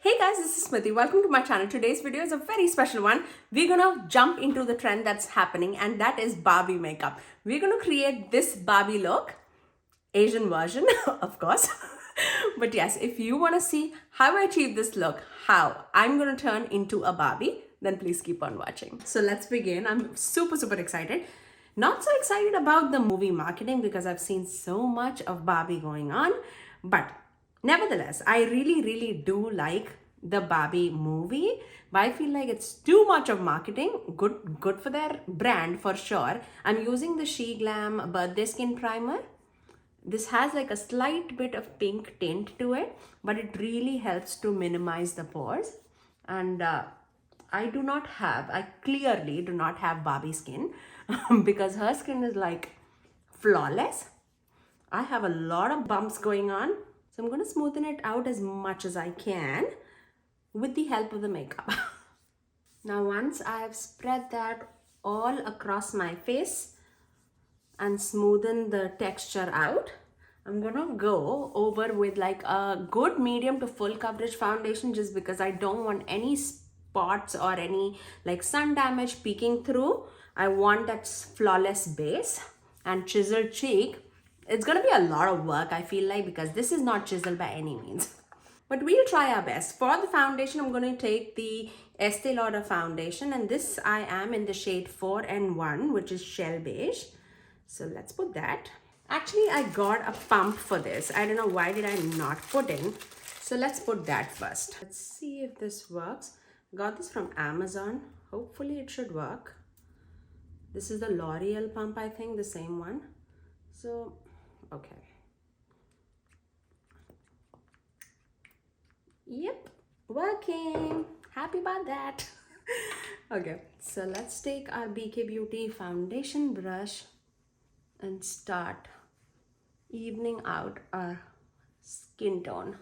Hey guys, this is Smithy. Welcome to my channel. Today's video is a very special one. We're gonna jump into the trend that's happening, and that is Barbie makeup. We're gonna create this Barbie look, Asian version, of course. But yes, if you wanna see how I achieve this look, how I'm gonna turn into a Barbie, then please keep on watching. So let's begin. I'm super excited. Not so excited about the movie marketing because I've seen so much of Barbie going on, but nevertheless, I really do like the Barbie movie, but I feel like it's too much of marketing. Good for their brand for sure. I'm using the SheGlam Birthday Skin Primer. This has like a slight bit of pink tint to it, but it really helps to minimize the pores. And I clearly do not have Barbie skin because her skin is like flawless. I have a lot of bumps going on, so I'm going to smoothen it out as much as I can with the help of the makeup. Now, once I've spread that all across my face and smoothen the texture out, I'm going to go over with like a good medium to full coverage foundation just because I don't want any spots or any like sun damage peeking through. I want that flawless base and chiseled cheek. It's gonna be a lot of work, I feel like, because this is not chiseled by any means. But we'll try our best. For the foundation, I'm going to take the Estee Lauder foundation, and this I am in the shade 4 and 1, which is Shell Beige. So let's put that. Actually, I got a pump for this. I don't know why did I not put in. So let's put that first. Let's see if this works. Got this from Amazon. Hopefully it should work. This is the L'Oreal pump, I think, the same one. So, okay. Yep, working. Happy about that. Okay, so let's take our BK Beauty foundation brush and start evening out our skin tone.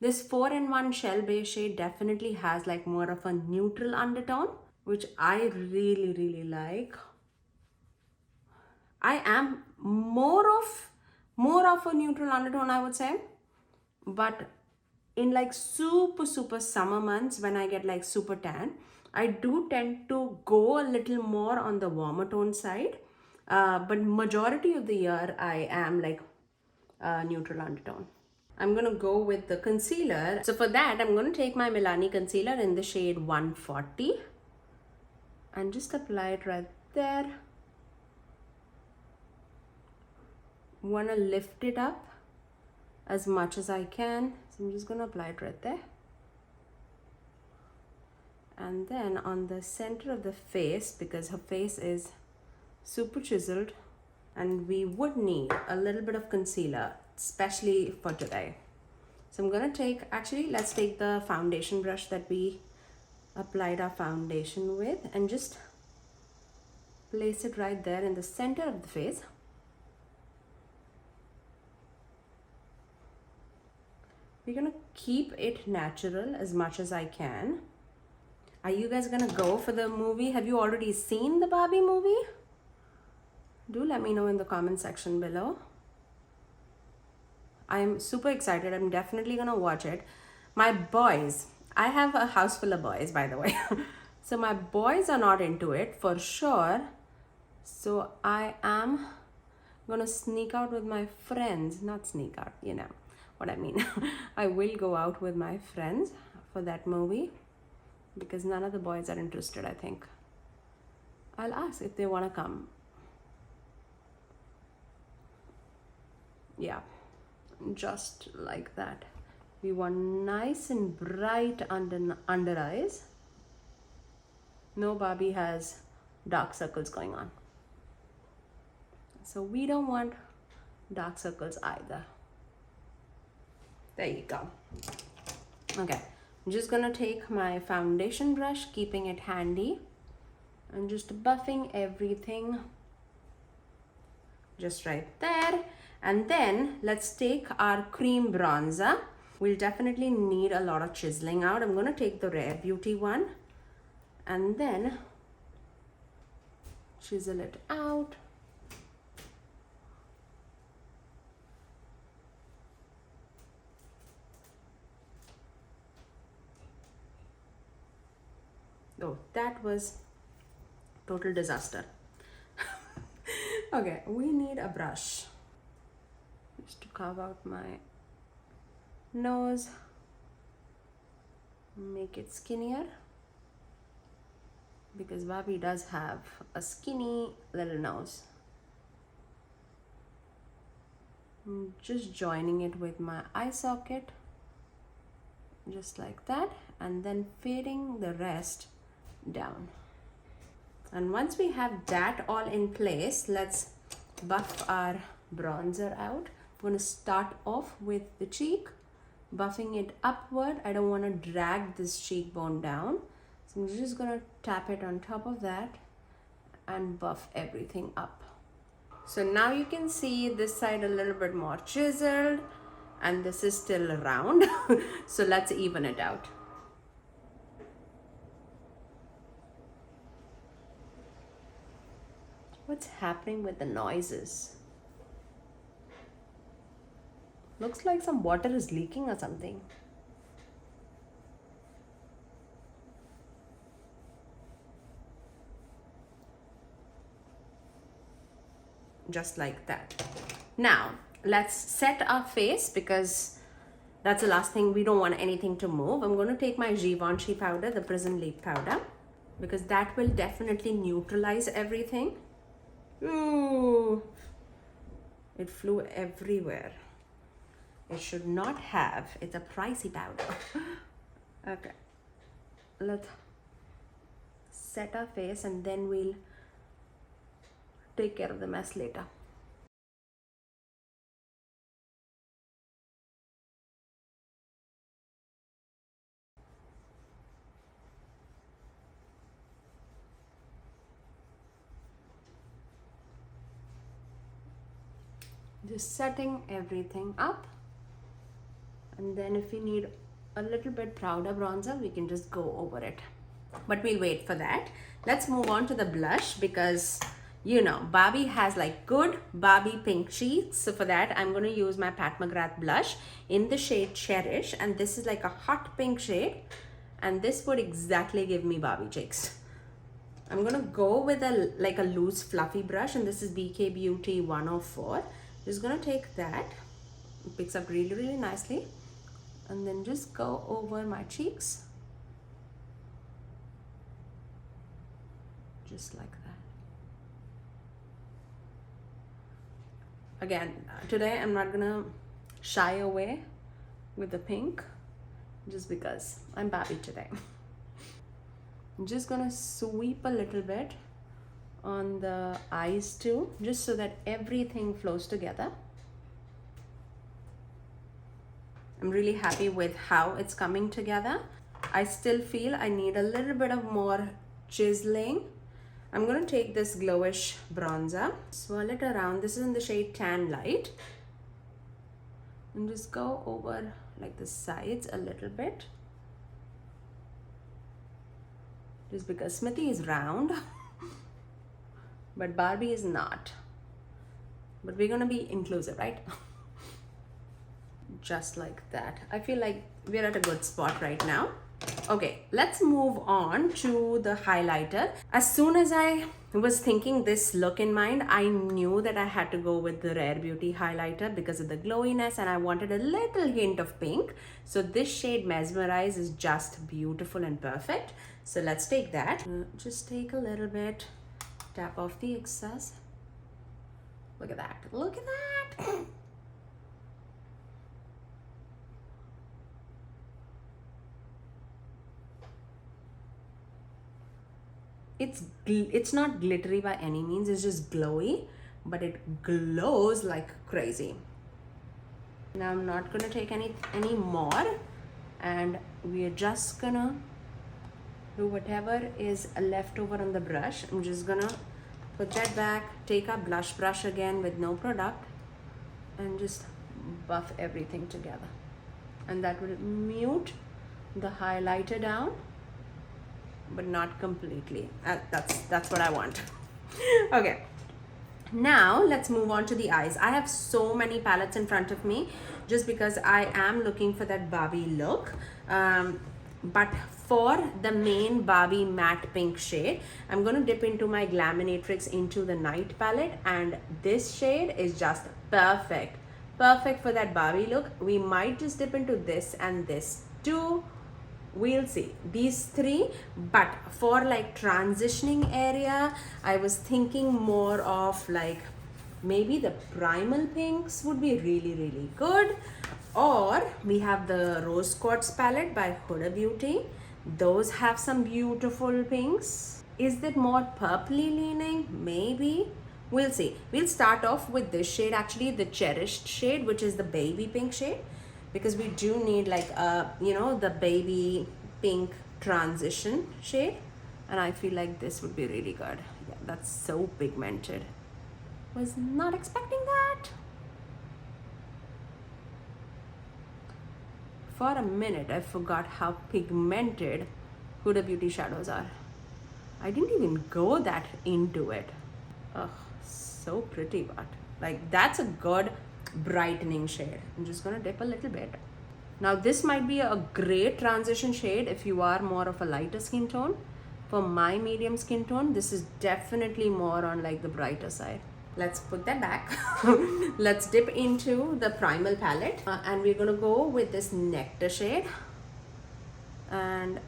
This 4 in 1 Shell Beige shade definitely has like more of a neutral undertone, which I really like. I am more of a neutral undertone, I would say, but in like super summer months when I get like super tan, I do tend to go a little more on the warmer tone side, but majority of the year I am like neutral undertone. I'm gonna go with the concealer. So for that, I'm gonna take my Milani concealer in the shade 140 and just apply it right there. Wanna lift it up as much as I can. So I'm just gonna apply it right there. And then on the center of the face, because her face is super chiseled and we would need a little bit of concealer, especially for today. So I'm gonna take, actually let's take the foundation brush that we applied our foundation with and just place it right there in the center of the face. We're gonna keep it natural as much as I can. Are you guys gonna go for the movie? Have you already seen the Barbie movie? Do let me know in the comment section below. I'm super excited. I'm definitely gonna watch it. My boys, I have a house full of boys, by the way. So my boys are not into it for sure. So I am gonna sneak out with my friends. Not sneak out, you know what I mean. I will go out with my friends for that movie because none of the boys are interested, I think. I'll ask if they want to come. Yeah, just like that. We want nice and bright under eyes. No Barbie has dark circles going on. So we don't want dark circles either. There you go. Okay, I'm just gonna take my foundation brush, keeping it handy, and just buffing everything just right there. And then let's take our cream bronzer. We'll definitely need a lot of chiseling out. I'm gonna take the Rare Beauty one and then chisel it out. Oh, that was total disaster. Okay, we need a brush just to carve out my nose, make it skinnier, because Barbie does have a skinny little nose. I'm just joining it with my eye socket, just like that, and then fading the rest down. And once we have that all in place, let's buff our bronzer out. I'm going to start off with the cheek, buffing it upward. I don't want to drag this cheekbone down, so I'm just going to tap it on top of that and buff everything up. So now you can see this side a little bit more chiseled, and this is still round. So let's even it out. What's happening with the noises? Looks like some water is leaking or something. Just like that. Now let's set our face, because that's the last thing. We don't want anything to move. I'm going to take my Givenchy powder, the Prism Leap powder, because that will definitely neutralize everything. Ooh, it flew everywhere. It should not have. It's a pricey powder. Okay, let's set our face and then we'll take care of the mess later. Just setting everything up, and then if we need a little bit powder bronzer, we can just go over it, but we'll wait for that. Let's move on to the blush, because you know Barbie has like good Barbie pink cheeks. So for that, I'm going to use my Pat McGrath blush in the shade Cherish, and this is like a hot pink shade, and this would exactly give me Barbie cheeks. I'm gonna go with a loose fluffy brush, and this is BK Beauty 104. Just gonna take that, it picks up really nicely, and then just go over my cheeks, just like that. Again, today I'm not gonna shy away with the pink, just because I'm Barbie today. I'm just gonna sweep a little bit on the eyes too, just so that everything flows together. I'm really happy with how it's coming together. I still feel I need a little bit of more chiseling. I'm going to take this Glowish bronzer, swirl it around. This is in the shade Tan Light, and just go over like the sides a little bit, just because Smithy is round but Barbie is not. But we're gonna be inclusive, right? Just like that. I feel like we're at a good spot right now. Okay, let's move on to the highlighter. As soon as I was thinking this look in mind, I knew that I had to go with the Rare Beauty highlighter because of the glowiness, and I wanted a little hint of pink. So this shade Mesmerize is just beautiful and perfect. So let's take that. Just take a little bit, tap off the excess. Look at that. Look at that. It's not glittery by any means. It's just glowy, but it glows like crazy. Now I'm not gonna take any more, and we are just gonna do whatever is left over on the brush. I'm just gonna put that back, take our blush brush again with no product, and just buff everything together. And that will mute the highlighter down, but not completely. That's what I want. Okay, now let's move on to the eyes. I have so many palettes in front of me just because I am looking for that Barbie look. But for the main Barbie matte pink shade, I'm going to dip into my Glaminatrix into the night palette, and this shade is just perfect. Perfect for that Barbie look. We might just dip into this and this too. We'll see. These three, but for like transitioning area, I was thinking more of like maybe the Primal pinks would be really good. Or we have the Rose Quartz palette by Huda Beauty. Those have some beautiful pinks. Is that more purpley leaning? Maybe. We'll see. We'll start off with this shade, actually the Cherished shade, which is the baby pink shade, because we do need like a, you know, the baby pink transition shade, and I feel like this would be really good. Yeah, that's so pigmented. Was not expecting that. For a minute, I forgot how pigmented Huda Beauty shadows are. I didn't even go that into it. Ugh, so pretty, but like that's a good brightening shade. I'm just gonna dip a little bit. Now this might be a great transition shade if you are more of a lighter skin tone. For my medium skin tone, this is definitely more on like the brighter side. Let's put that back. Let's dip into the Primal palette, and we're gonna go with this Nectar shade. And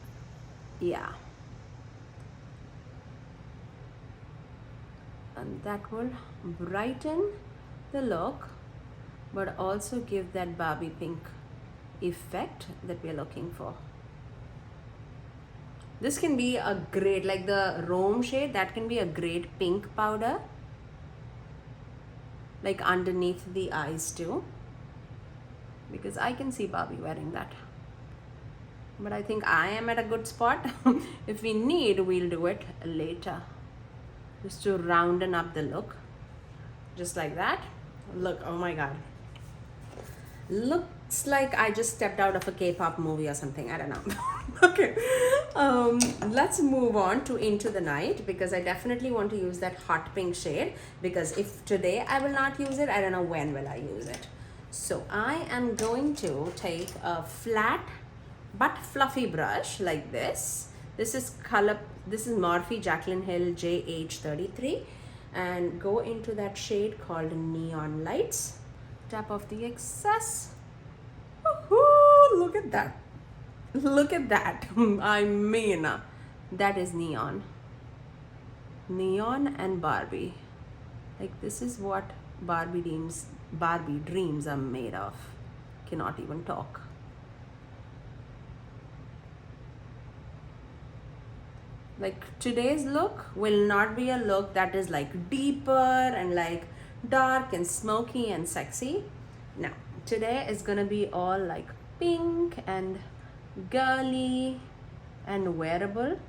yeah, and that will brighten the look, but also give that Barbie pink effect that we're looking for. This can be a great, like the Rome shade, that can be a great pink powder, like underneath the eyes too, because I can see Barbie wearing that. But I think I am at a good spot. If we need, we'll do it later, just to round up the look, just like that. Look, oh my god, looks like I just stepped out of a K-pop movie or something, I don't know. Okay, let's move on to Into the Night, because I definitely want to use that hot pink shade, because if today I will not use it, I don't know when will I use it. So I am going to take a flat but fluffy brush like this. This is Morphe Jaclyn Hill JH33, and go into that shade called Neon Lights. Tap off the excess. Woohoo! Look at that. Look at that. I mean, that is neon. Neon and Barbie. Like this is what Barbie dreams are made of. Cannot even talk. Like today's look will not be a look that is like deeper and like dark and smoky and sexy. No, today is gonna be all like pink and girly and wearable.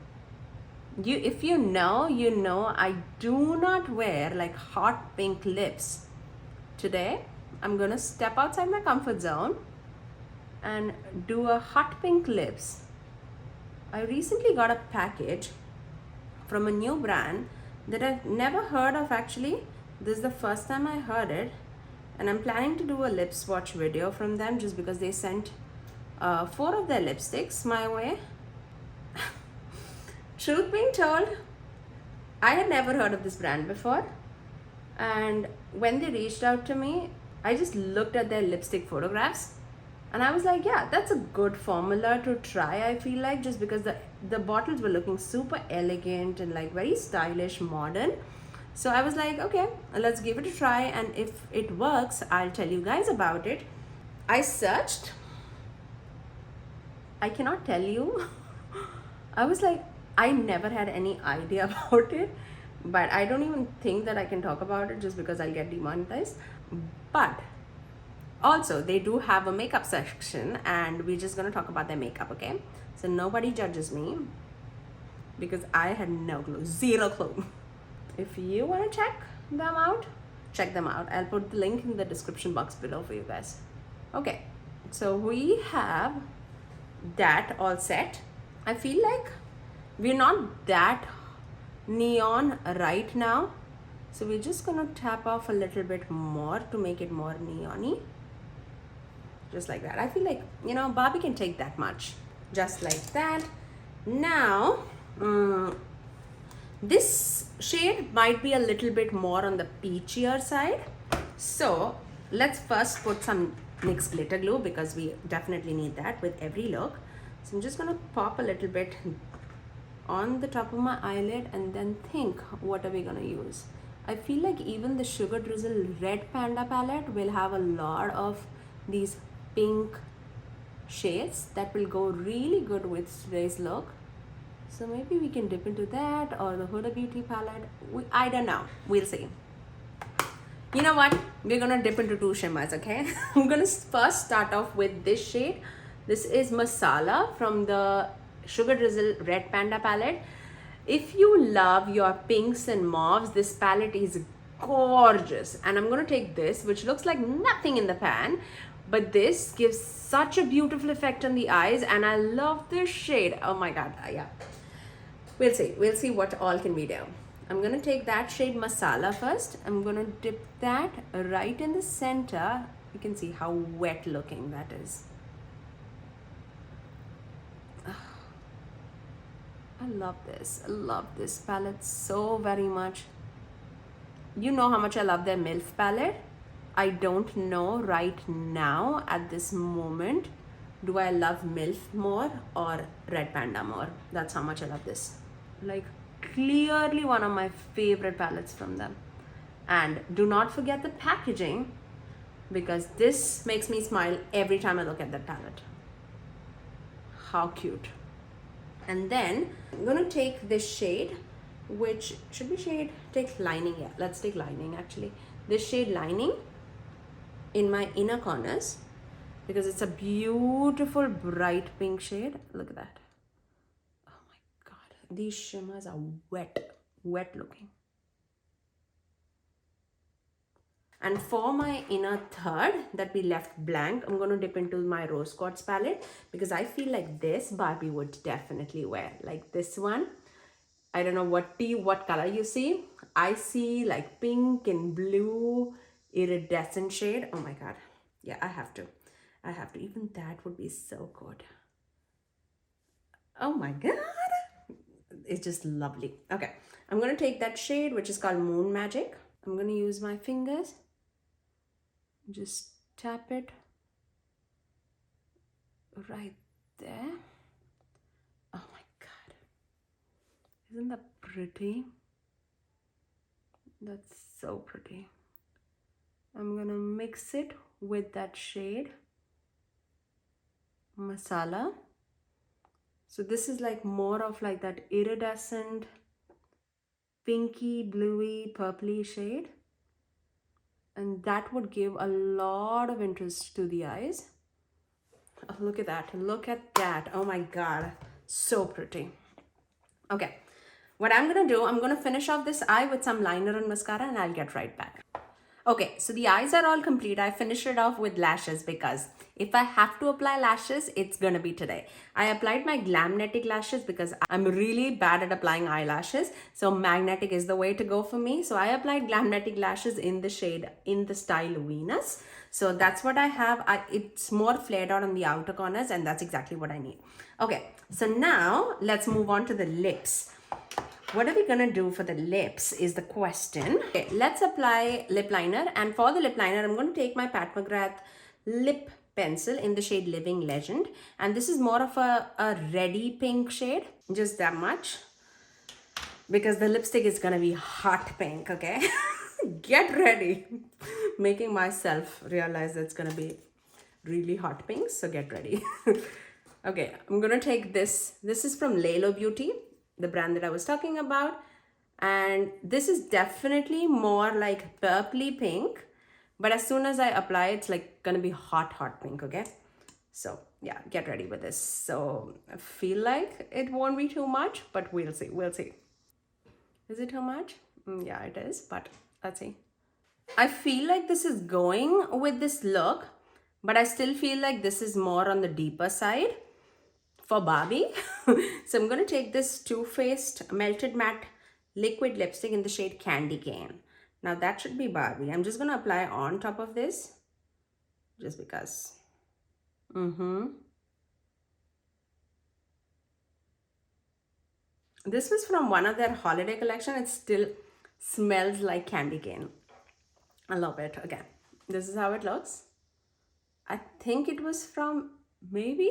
If you know, you know I do not wear like hot pink lips. Today I'm gonna step outside my comfort zone and do a hot pink lips. I recently got a package from a new brand that I've never heard of actually. This is the first time I heard it, and I'm planning to do a lip swatch video from them, just because they sent 4 of their lipsticks my way. Truth being told, I had never heard of this brand before, and when they reached out to me, I just looked at their lipstick photographs and I was like, yeah, that's a good formula to try. I feel like, just because the bottles were looking super elegant and like very stylish, modern. So I was like, okay, let's give it a try, and if it works, I'll tell you guys about it. I searched. I cannot tell you. I was like, I never had any idea about it, but I don't even think that I can talk about it just because I'll get demonetized. But also, they do have a makeup section, and we're just gonna talk about their makeup, okay? So nobody judges me, because I had no clue, zero clue. If you want to check them out, check them out. I'll put the link in the description box below for you guys. Okay, so we have that all set. I feel like we're not that neon right now, so we're just gonna tap off a little bit more to make it more neon-y. Just like that. I feel like, you know, Barbie can take that much. just like that. Now, this shade might be a little bit more on the peachier side. So let's first put some NYX glitter glue because we definitely need that with every look. So I'm just gonna pop a little bit on the top of my eyelid and then think, what are we gonna use? I feel like even the Sugar Drizzle Red Panda palette will have a lot of these pink shades that will go really good with today's look. So maybe we can dip into that, or the Huda Beauty palette. I don't know. We'll see. You know what? We're gonna dip into two shimmers, okay? I'm gonna first start off with this shade. This is Masala from the Sugar Drizzle Red Panda palette. If you love your pinks and mauves, this palette is gorgeous. And I'm gonna take this, which looks like nothing in the pan, but this gives such a beautiful effect on the eyes, and I love this shade. Oh my god, yeah. We'll see what all can we do. I'm gonna take that shade Masala first. I'm gonna dip that right in the center. You can see how wet looking that is. I love this. I love this palette so very much. You know how much I love their MILF palette. I don't know right now at this moment, do I love MILF more or Red Panda more? That's how much I love this. Like, clearly one of my favorite palettes from them. And do not forget the packaging, because this makes me smile every time I look at that palette. How cute. And then I'm gonna take this shade, which should be shade, take Lining. Yeah, let's take Lining actually. This shade Lining in my inner corners, because it's a beautiful bright pink shade. Look at that. Oh my god, these shimmers are wet looking. And for my inner third that we left blank, I'm going to dip into my Rose Quartz palette, because I feel like this Barbie would definitely wear. Like this one, I don't know what color you see. I see like pink and blue iridescent shade. Oh my god. Yeah, I have to. Even that would be so good. Oh my god. It's just lovely. Okay, I'm going to take that shade, which is called Moon Magic. I'm going to use my fingers. Just tap it right there. Oh my god. Isn't that pretty? That's so pretty. I'm gonna mix it with that shade Masala. So this is like more of like that iridescent pinky, bluey, purpley shade. And that would give a lot of interest to the eyes. Oh, look at that. Look at that. Oh my god. So pretty. Okay. What I'm going to do, I'm going to finish off this eye with some liner and mascara, and I'll get right back. Okay, so the eyes are all complete. I finished it off with lashes, because if I have to apply lashes, it's gonna be today. I applied my Glamnetic lashes because I'm really bad at applying eyelashes. So magnetic is the way to go for me. So I applied Glamnetic lashes in the shade, in the style Venus. So that's what I have. It's more flared out on the outer corners, and that's exactly what I need. Okay, so now let's move on to the lips. What are we gonna do for the lips is the question. Okay, let's apply lip liner, and for the lip liner, I'm gonna take my Pat McGrath lip pencil in the shade Living Legend, and this is more of a reddy pink shade, just that much, because the lipstick is gonna be hot pink, okay? Get ready. Making myself realize it's gonna be really hot pink, so get ready. Okay, I'm gonna take this. This is from Lalo Beauty, the brand that I was talking about, and this is definitely more like purpley pink, but as soon as I apply, it's like gonna be hot pink. Okay, so yeah, get ready with this. So I feel like it won't be too much, but we'll see. Is it too much? Yeah, it is, but let's see. I feel like this is going with this look, but I still feel like this is more on the deeper side for Barbie. So I'm going to take this Too Faced Melted Matte Liquid Lipstick in the shade Candy Cane. Now that should be Barbie. I'm just going to apply on top of this, just because. This was from one of their holiday collection. It still smells like candy cane. I love it. Okay, this is how it looks. I think it was from maybe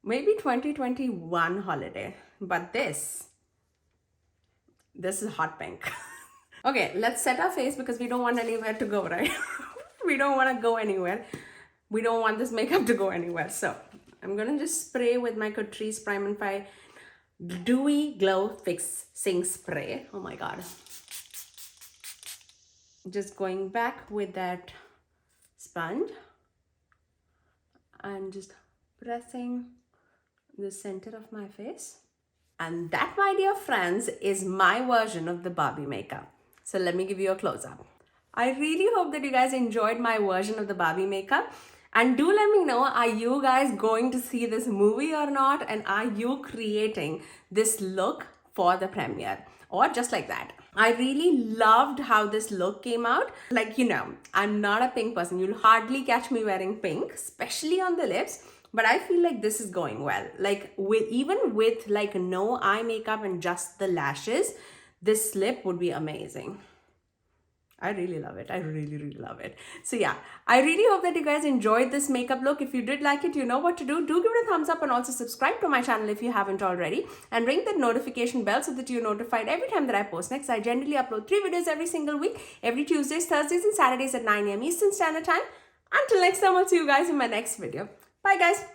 2021 holiday, but this is hot pink. Okay, let's set our face because we don't want anywhere to go, right? We don't want to go anywhere. We don't want this makeup to go anywhere. So I'm gonna just spray with my Catrice Prime and Fine Dewy Glow Fixing Spray. Oh my god. Just going back with that sponge and just pressing the center of my face. And that, my dear friends, is my version of the Barbie makeup. So let me give you a close-up. I really hope that you guys enjoyed my version of the Barbie makeup. And do let me know, are you guys going to see this movie or not? And are you creating this look for the premiere? Or just like that? I really loved how this look came out. Like, you know, I'm not a pink person. You'll hardly catch me wearing pink, especially on the lips. But I feel like this is going well. Like, even with like no eye makeup and just the lashes, this lip would be amazing. I really love it. I really, really love it. So yeah, I really hope that you guys enjoyed this makeup look. If you did like it, you know what to do. Do give it a thumbs up and also subscribe to my channel if you haven't already. And ring that notification bell so that you're notified every time that I post next. I generally upload 3 videos every single week. Every Tuesdays, Thursdays and Saturdays at 9 AM Eastern Standard Time. Until next time, I'll see you guys in my next video. Bye guys.